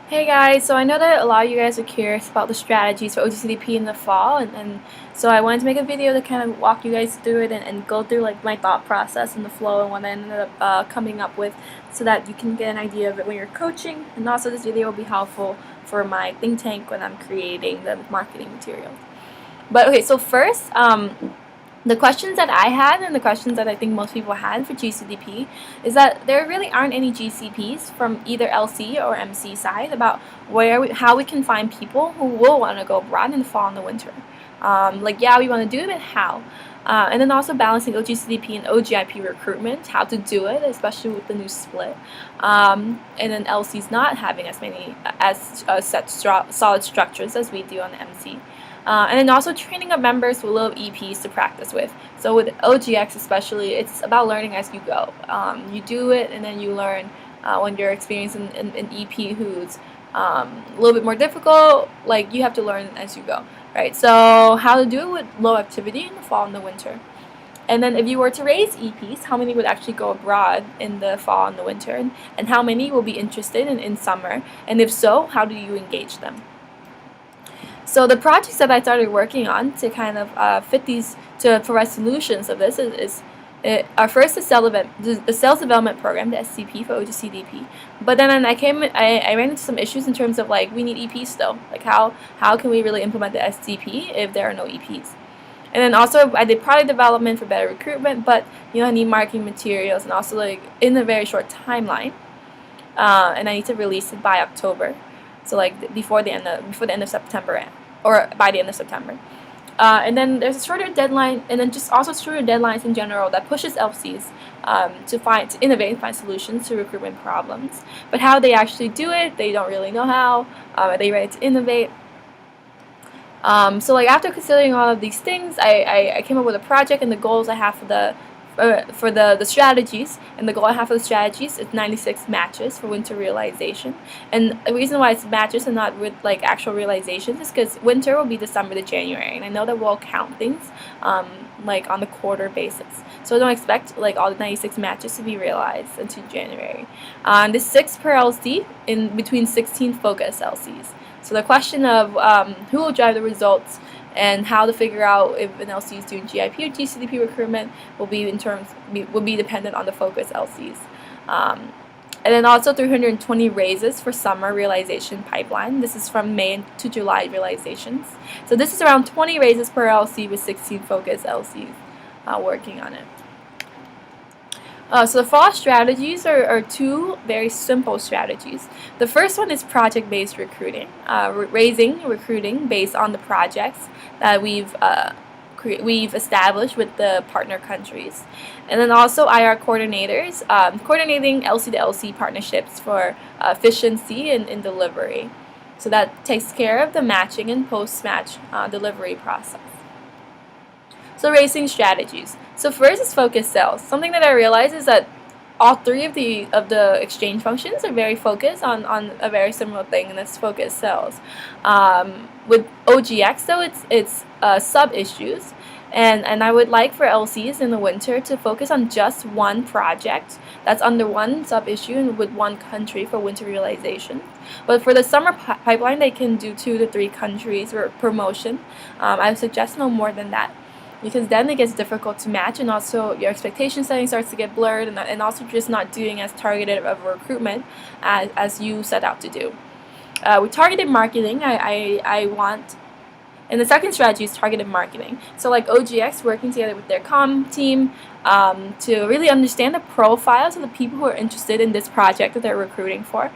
Hey guys, so I know that a lot of you guys are curious about the strategies for oGCDP in the fall, and so I wanted to make a video to kind of walk you guys through it and go through like my thought process and the flow and what I ended up coming up with, so that you can get an idea of it when you're coaching. And also this video will be helpful for my think tank when I'm creating the marketing materials. But okay, so first, the questions that I had and the questions that I think most people had for GCDP is that there really aren't any GCPs from either LC or MC side about how we can find people who will want to go abroad in the fall and the winter. Yeah, we want to do it, but how? And then also balancing oGCDP and oGIP recruitment, how to do it, especially with the new split. And then LC's not having as many solid structures as we do on the MC. And then also training up members with little EPs to practice with. So with OGX especially, it's about learning as you go. You do it and then you learn when you're experiencing an EP who's a little bit more difficult, like you have to learn as you go, right? So how to do it with low activity in the fall and the winter. And then if you were to raise EPs, how many would actually go abroad in the fall and the winter? And how many will be interested in summer? And if so, how do you engage them? So the projects that I started working on to kind of to provide solutions of this is our first is the sales development program, the SCP for oGCDP. But then I ran into some issues in terms of like we need EPs still. Like how can we really implement the SCP if there are no EPs? And then also I did product development for better recruitment, but I need marketing materials and also like in a very short timeline, and I need to release it by October. So like before the end of September, or by the end of September. And then there's a shorter deadline, and then just also shorter deadlines in general that pushes LCs to innovate and find solutions to recruitment problems. But how they actually do it, they don't really know how. Are they ready to innovate? So like after considering all of these things, I came up with a project and the goals I have for the strategies, and the goal I have for the strategies is 96 matches for winter realization. And the reason why it's matches and not with like actual realizations is because winter will be December to January, and I know that we'll count things like on the quarter basis, so I don't expect like all the 96 matches to be realized until January. This 6 per LC in between 16 focus LCs. So the question of who will drive the results and how to figure out if an LC is doing GIP or GCDP recruitment will be dependent on the focus LCs. And then also 320 raises for summer realization pipeline. This is from May to July realizations. So this is around 20 raises per LC with 16 focus LCs working on it. So the fall strategies are 2 very simple strategies. The first one is project-based recruiting, recruiting based on the projects that we've established with the partner countries. And then also IR coordinators, coordinating LC to LC partnerships for efficiency in delivery. So that takes care of the matching and post-match delivery process. So raising strategies. So first is focus sales. Something that I realized is that all 3 of the exchange functions are very focused on a very similar thing, and that's focus sales. With OGX though, it's sub issues, and I would like for LCs in the winter to focus on just one project that's under one sub issue and with one country for winter realization. But for the summer pipeline, they can do 2 to 3 countries for promotion. I would suggest no more than that, because then it gets difficult to match, and also your expectation setting starts to get blurred, and also just not doing as targeted of a recruitment as you set out to do. With targeted marketing, I want, and the second strategy is targeted marketing. So like OGX working together with their comm team to really understand the profiles of the people who are interested in this project that they're recruiting for,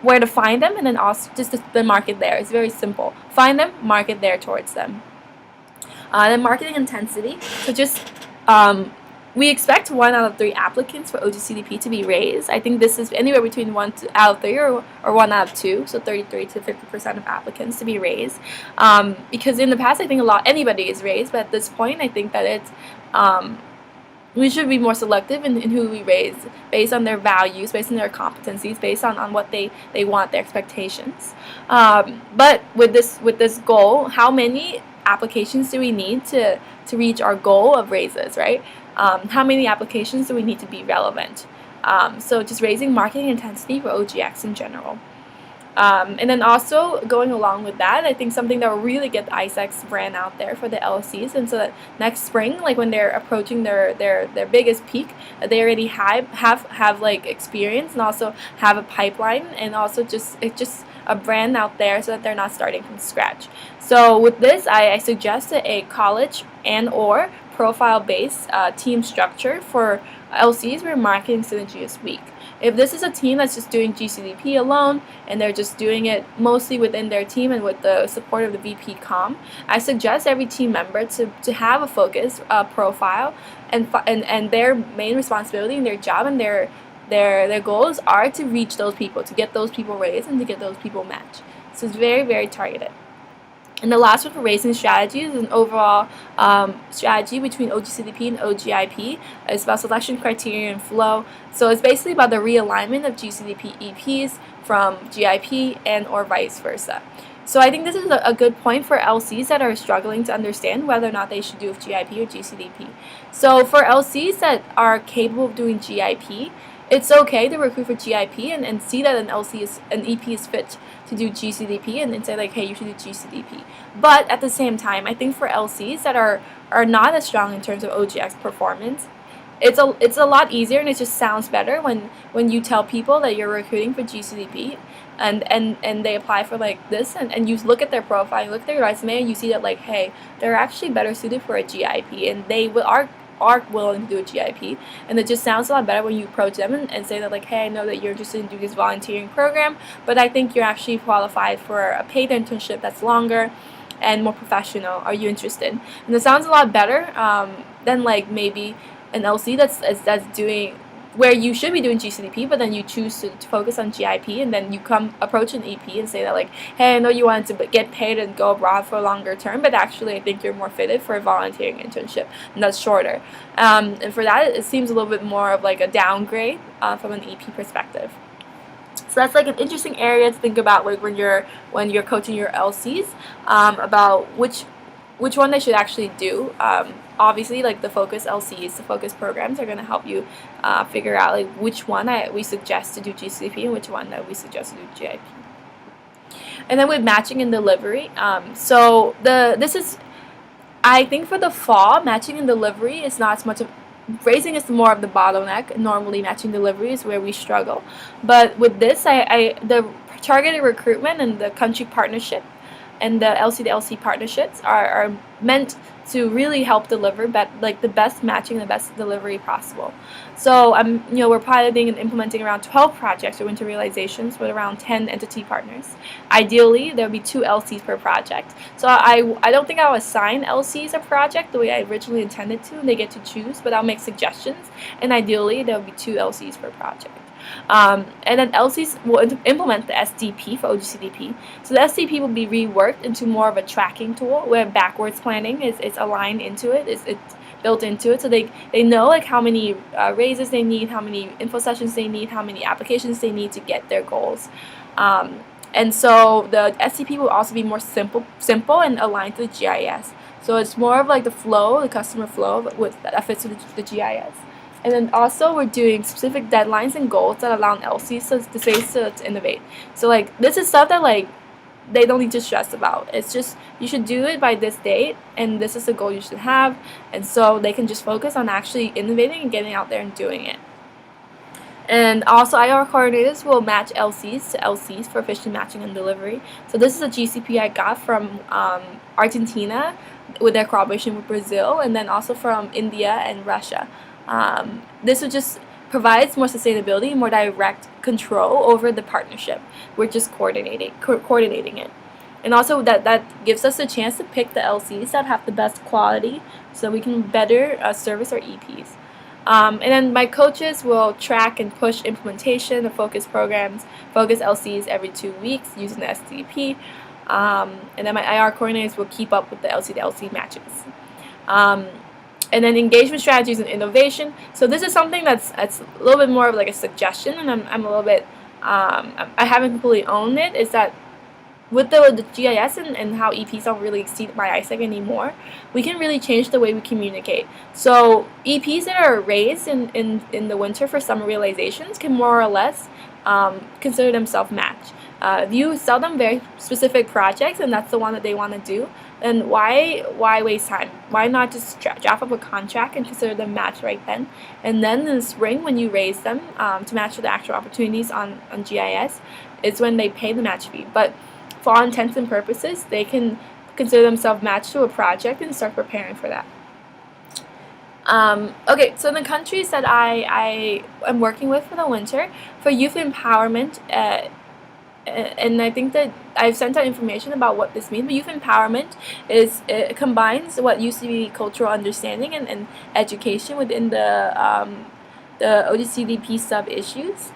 where to find them, and then also just the market there. It's very simple. Find them, market there towards them. Then marketing intensity. So just we expect 1 out of 3 applicants for oGCDP to be raised. I think this is anywhere between 1 out of 3 or 1 out of 2, so 33 to 50% of applicants to be raised. Because in the past, I think anybody is raised, but at this point, I think that it's we should be more selective in who we raise based on their values, based on their competencies, based on what they want, their expectations. But with this goal, how many applications do we need to reach our goal of raises, right? How many applications do we need to be relevant? So just raising marketing intensity for OGX in general. And then also going along with that, I think something that will really get the AIESEC's brand out there for the LCs, and so that next spring, like when they're approaching their biggest peak, they already have like experience and also have a pipeline, and also just a brand out there so that they're not starting from scratch. So with this, I suggested a college and or profile-based team structure for LCs where marketing synergy is weak. If this is a team that's just doing GCDP alone and they're just doing it mostly within their team and with the support of the VP Com, I suggest every team member to have a focus profile, and their main responsibility and their job and their goals are to reach those people, to get those people raised and to get those people matched. So it's very, very targeted. And the last one for raising strategies is an overall strategy between oGCDP and oGIP. It's about selection criteria and flow. So it's basically about the realignment of GCDP EPs from GIP and or vice versa. So I think this is a good point for LCs that are struggling to understand whether or not they should do with GIP or GCDP. So for LCs that are capable of doing GIP, it's okay to recruit for GIP and see that an EP is fit to do GCDP and say like, hey, you should do GCDP. But at the same time, I think for LCs that are not as strong in terms of OGX performance, it's a lot easier and it just sounds better when you tell people that you're recruiting for GCDP and they apply for like this, and you look at their profile, you look at their resume, and you see that like, hey, they're actually better suited for a GIP and they are willing to do a GIP, and it just sounds a lot better when you approach them and say that like, hey, I know that you're interested in doing this volunteering program, but I think you're actually qualified for a paid internship that's longer and more professional. Are you interested? And it sounds a lot better than like maybe an LC that's doing where you should be doing GCDP, but then you choose to focus on GIP, and then you approach an EP and say that like, hey, I know you wanted to get paid and go abroad for a longer term, but actually I think you're more fitted for a volunteering internship, and that's shorter. And for that, it seems a little bit more of like a downgrade from an EP perspective. So that's like an interesting area to think about when you're coaching your LCs about which one they should actually do. Obviously, like the focus LCs, the focus programs are going to help you figure out like which one we suggest to do GCP and which one that we suggest to do GIP. And then with matching and delivery, so this is, I think for the fall, matching and delivery is not as much of, raising is more of the bottleneck. Normally matching delivery is where we struggle, but with this, the targeted recruitment and the country partnership and the LC to LC partnerships are meant to really help deliver like the best matching, the best delivery possible. So we're piloting and implementing around 12 projects or winter realizations with around 10 entity partners. Ideally, there will be 2 LCs per project. So I don't think I'll assign LCs a project the way I originally intended to, and they get to choose, but I'll make suggestions, and ideally there will be 2 LCs per project. And then LCs will implement the SDP for oGCDP. So the SDP will be reworked into more of a tracking tool where backwards planning is aligned into it. It's built into it, so they know like how many raises they need, how many info sessions they need, how many applications they need to get their goals. And so the SDP will also be more simple and aligned to the GIS. So it's more of like the flow, the customer flow that fits with the GIS. And then also we're doing specific deadlines and goals that allow LCs to innovate. So like this is stuff that like they don't need to stress about. It's just you should do it by this date, and this is the goal you should have, and so they can just focus on actually innovating and getting out there and doing it. And also IR coordinators will match LCs to LCs for efficient matching and delivery. So this is a GCP I got from Argentina with their collaboration with Brazil, and then also from India and Russia. This would just provides more sustainability, more direct control over the partnership. We're just coordinating it. And also that gives us a chance to pick the LCs that have the best quality so we can better service our EPs. And then my coaches will track and push implementation of focus programs, focus LCs every 2 weeks using the SDP. And then my IR coordinators will keep up with the LC to LC matches. And then engagement strategies and innovation. So this is something that's a little bit more of like a suggestion, and I'm a little bit, I haven't completely owned it, is that with the GIS and how EPs don't really exceed my AIESEC anymore, we can really change the way we communicate. So EPs that are raised in the winter for summer realizations can more or less consider themselves matched. If you sell them very specific projects and that's the one that they want to do, then why waste time? Why not just draft up a contract and consider them matched right then? And then in the spring, when you raise them to match with the actual opportunities on GIS, it's when they pay the match fee. But for all intents and purposes, they can consider themselves matched to a project and start preparing for that. Okay, so in the countries that I am working with for the winter, for youth empowerment, and I think that I've sent out information about what this means. But youth empowerment it combines what used to be cultural understanding and education within the oGCDP sub-issues.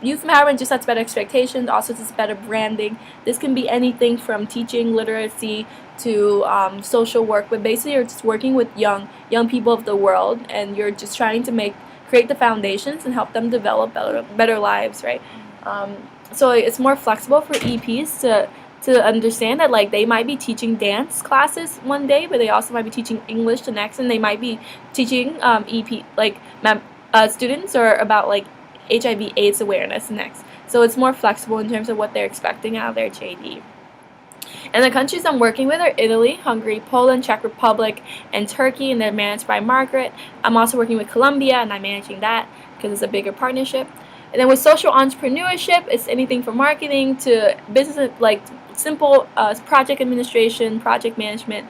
Youth empowerment just sets better expectations, also just better branding. This can be anything from teaching literacy to social work, but basically you're just working with young people of the world, and you're just trying to create the foundations and help them develop better lives, right? So it's more flexible for EPs to understand that, like, they might be teaching dance classes one day, but they also might be teaching English the next, and they might be teaching students or about like HIV/AIDS awareness next. So it's more flexible in terms of what they're expecting out of their JD. And the countries I'm working with are Italy, Hungary, Poland, Czech Republic, and Turkey, and they're managed by Margaret. I'm also working with Colombia, and I'm managing that because it's a bigger partnership. And then with social entrepreneurship, it's anything from marketing to business, like simple project administration, project management.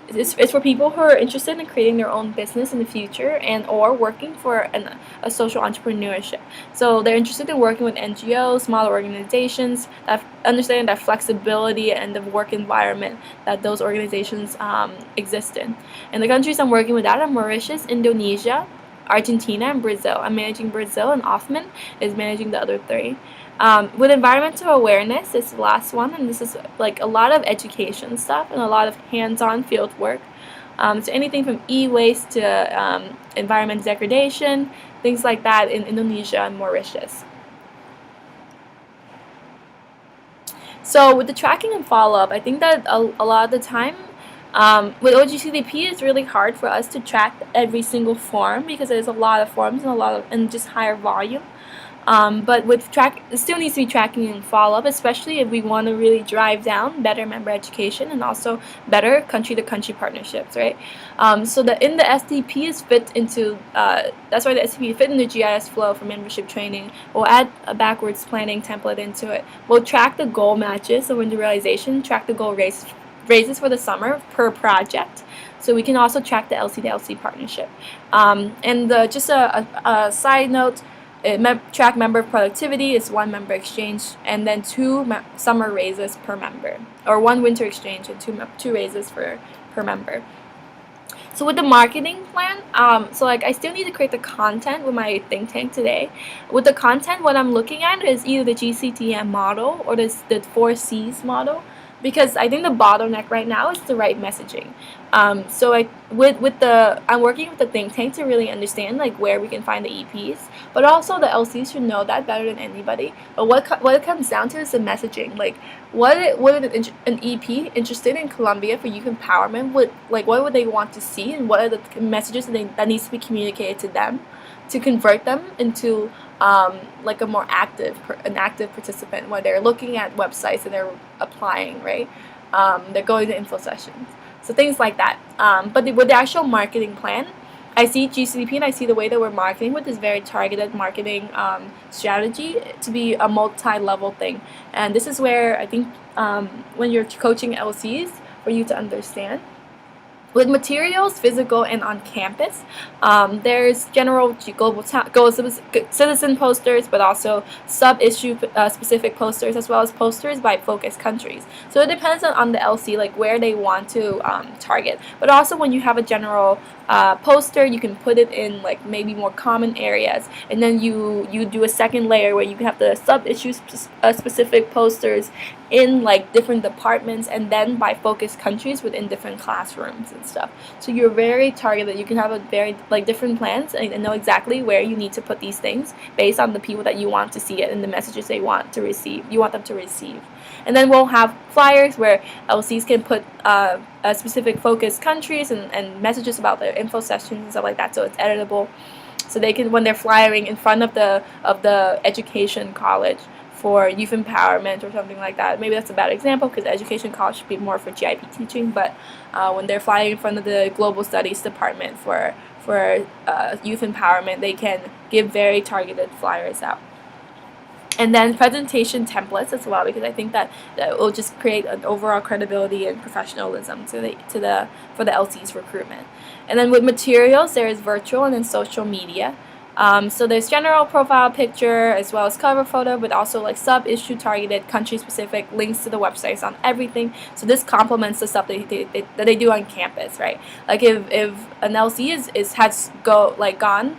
It's for people who are interested in creating their own business in the future and or working for a social entrepreneurship. So they're interested in working with NGOs, smaller organizations that understand that flexibility and the work environment that those organizations exist in. And the countries I'm working with are Mauritius, Indonesia, Argentina, and Brazil. I'm managing Brazil, and Othman is managing the other three. With environmental awareness, it's the last one, and this is like a lot of education stuff and a lot of hands-on field work. So anything from e-waste to environment degradation, things like that in Indonesia and Mauritius. So with the tracking and follow-up, I think that a lot of the time with oGCDP, it's really hard for us to track every single form because there's a lot of forms and just higher volume. But with it still needs to be tracking and follow-up, especially if we want to really drive down better member education and also better country-to-country partnerships, right? So in the SDP is fit into, that's why the SDP fit in the GIS flow for membership training. We'll add a backwards planning template into it. We'll track the goal matches, so in the realization, track the goal raises for the summer per project. So we can also track the LC to LC partnership. And just a side note, track member productivity is 1 member exchange, and then 2 summer raises per member, or 1 winter exchange and 2 raises per member. So with the marketing plan, so like I still need to create the content with my think tank today. With the content, what I'm looking at is either the GCTM model or the 4 C's model, because I think the bottleneck right now is the right messaging. So I'm working with the think tank to really understand like where we can find the EPs, but also the LCs should know that better than anybody. But what it comes down to is the messaging. Like what an EP interested in Colombia for youth empowerment what would they want to see, and what are the messages that needs to be communicated to them to convert them into like a more active participant, where they're looking at websites and they're applying, right? They're going to info sessions, so things like that. But with the actual marketing plan, I see GCDP and I see the way that we're marketing with this very targeted marketing strategy to be a multi-level thing. And this is where I think when you're coaching LCs, for you to understand. With materials, physical and on campus, there's general global citizen posters, but also sub-issue specific posters, as well as posters by focus countries. So it depends on the LC, like where they want to target. But also when you have a general poster, you can put it in like maybe more common areas, and then you do a second layer where you have the sub-issue specific posters in like different departments, and then by focus countries within different classrooms and stuff. So you're very targeted. You can have a very like different plans and know exactly where you need to put these things based on the people that you want to see it and the messages they want to receive. You want them to receive. And then we'll have flyers where LCs can put specific focus countries and messages about their info sessions and stuff like that, so it's editable. so they can, when they're flying in front of the education college for youth empowerment or something like that. Maybe that's a bad example because education college should be more for GIP teaching, but when they're flying in front of the global studies department for youth empowerment, they can give very targeted flyers out. And then presentation templates as well, because I think that will just create an overall credibility and professionalism for the LC's recruitment. And then with materials, there is virtual and then social media. So there's general profile picture as well as cover photo, but also like sub-issue targeted, country-specific links to the websites on everything. So this complements the stuff that they do on campus, right? Like if an LC has gone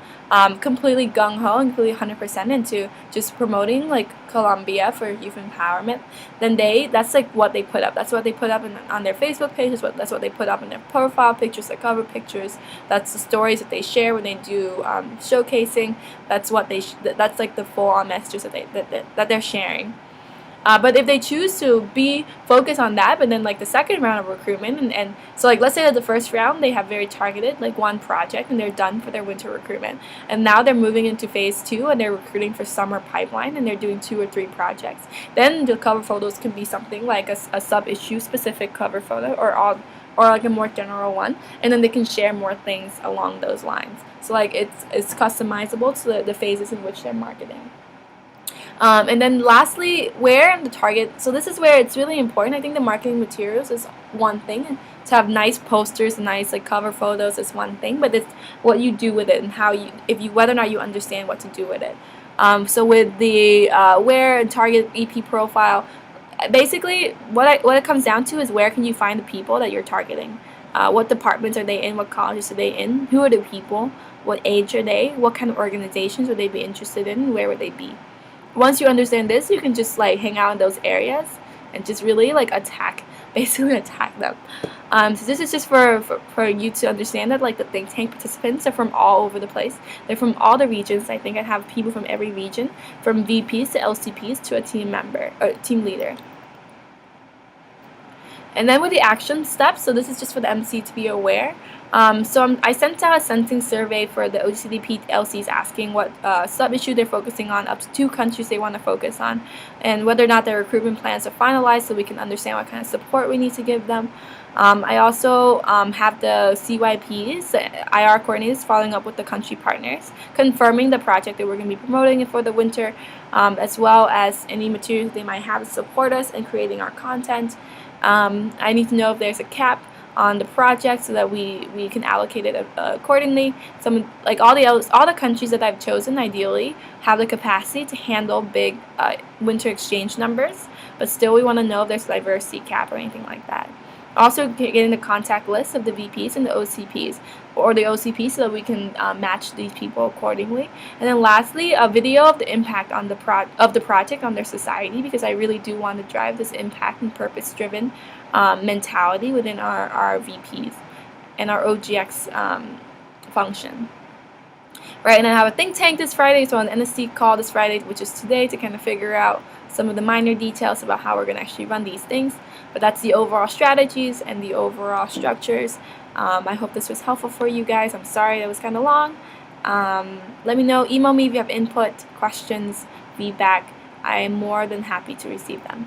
completely gung-ho and completely 100% into just promoting like Colombia for youth empowerment, then that's like what they put up. That's what they put up on their Facebook pages. That's what they put up in their profile pictures, their cover pictures. That's the stories that they share when they do showcasing. That's what that's like the full-on messages that they're sharing. But if they choose to be focused on that, but then like the second round of recruitment, and so like let's say that the first round they have very targeted like one project and they're done for their winter recruitment, and now they're moving into phase 2 and they're recruiting for summer pipeline and they're doing 2 or 3 projects. Then the cover photos can be something like a sub-issue specific cover photo or like a more general one, and then they can share more things along those lines. So like it's customizable to the phases in which they're marketing. And then lastly, where the target, so this is where it's really important. I think the marketing materials is one thing, and to have nice posters and nice like cover photos is one thing, but it's what you do with it and how whether or not you understand what to do with it. So with the where and target EP profile, basically what it comes down to is where can you find the people that you're targeting. What departments are they in? What colleges are they in? Who are the people? What age are they? What kind of organizations would they be interested in? Where would they be? Once you understand this, you can just like hang out in those areas and just really like basically attack them. So this is just for you to understand that like the think tank participants are from all over the place. They're from all the regions. I think I have people from every region, from VPs to LCPs to a team member or team leader. And then with the action steps, so this is just for the MC to be aware. I sent out a sensing survey for the oGCDP LCs asking what sub-issue they're focusing on, up to 2 countries they want to focus on, and whether or not their recruitment plans are finalized so we can understand what kind of support we need to give them. I also have the CYPs, IR coordinators, following up with the country partners, confirming the project that we're going to be promoting for the winter, as well as any materials they might have to support us in creating our content. I need to know if there's a cap on the project so that we can allocate it accordingly. Some like all the countries that I've chosen ideally have the capacity to handle big winter exchange numbers, but still we want to know if there's a diversity cap or anything like that. Also getting the contact list of the VPs and the OCPs or the OCPs so that we can match these people accordingly. And then lastly, a video of the impact on the project on their society, because I really do want to drive this impact and purpose-driven mentality within our VPs and our OGX function. Right, and I have a think tank this Friday, so an NSC call this Friday, which is today, to kind of figure out some of the minor details about how we're going to actually run these things. But that's the overall strategies and the overall structures. I hope this was helpful for you guys. I'm sorry it was kind of long. Let me know, email me if you have input, questions, feedback. I am more than happy to receive them.